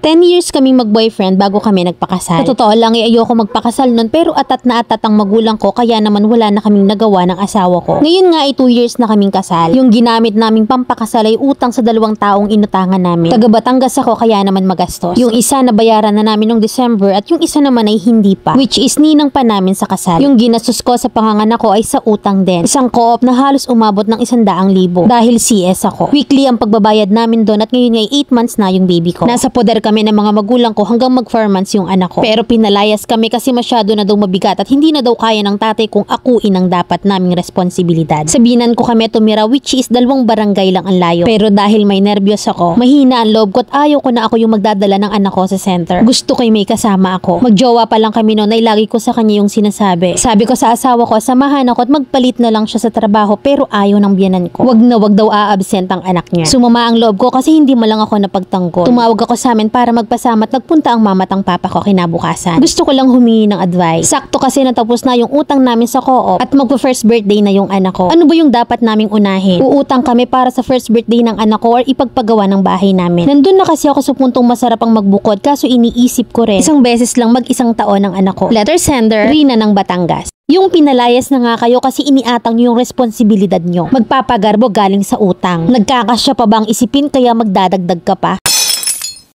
10 years kaming mag-boyfriend bago kami nagpakasal. Sa totoo lang, ayoko magpakasal nun pero atat na atat ang magulang ko kaya naman wala na kaming nagawa ng asawa ko. Ngayon nga ay 2 years na kaming kasal. Yung ginamit naming pampakasal ay utang sa 2 taong inutangan namin. Taga Batangas ako kaya naman magastos. Yung isa nabayaran na namin noong December at yung isa naman ay hindi pa. Which is ninang pa namin sa kasal. Yung ginastos ko sa panganganak ko ay sa utang din. Isang co-op na halos umabot ng 100,000 dahil CS ako. Weekly ang pagbabayad namin doon at ngayon ay 8 months na yung baby ko. Nasa poder kami ng mga magulang ko hanggang mag 4 months yung anak ko. Pero pinalayas kami kasi masyado na daw mabigat at hindi na daw kaya ng tatay kung akuin ang dapat naming responsibilidad. Sabinan ko kami tumira which is 2 barangay lang ang layo. Pero dahil may nervyos ako, mahina ang loob ko at ayaw ko na ako yung magdadala ng anak ko sa center. Gusto ko may kasama ako. Magjowa pa lang kami noon ay lagi ko sa kanya yung sinasabi. Sabi ko sa asawa ko, samahan ako at magpalit na lang siya sa trabaho pero ayaw ng biyanan ko. Wag na wag daw a-absent ang anak niya. Sumama ang loob ko kasi hindi mo lang ako napagtanggol. Tumawag ako sa amin para magpasama at nagpunta ang mama at ang papa ko kinabukasan. Gusto ko lang humingi ng advice. Sakto kasi natapos na yung utang namin sa co-op at magpa-first birthday na yung anak ko. Ano ba yung dapat naming unahin? Uutang kami para sa first birthday ng anak ko or ipagpagawa ng bahay namin. Nandun na kasi ako sa puntong masarap ang magbukod kaso iniisip ko rin. Isang beses lang mag-1 taon ng anak ko. Letter sender, Rina ng Batangas. Yung pinalayas na nga kayo kasi iniatang nyo yung responsibilidad nyo. Magpapagarbo galing sa utang. Nagkakasya pa bang isipin kaya magdadagdag ka pa?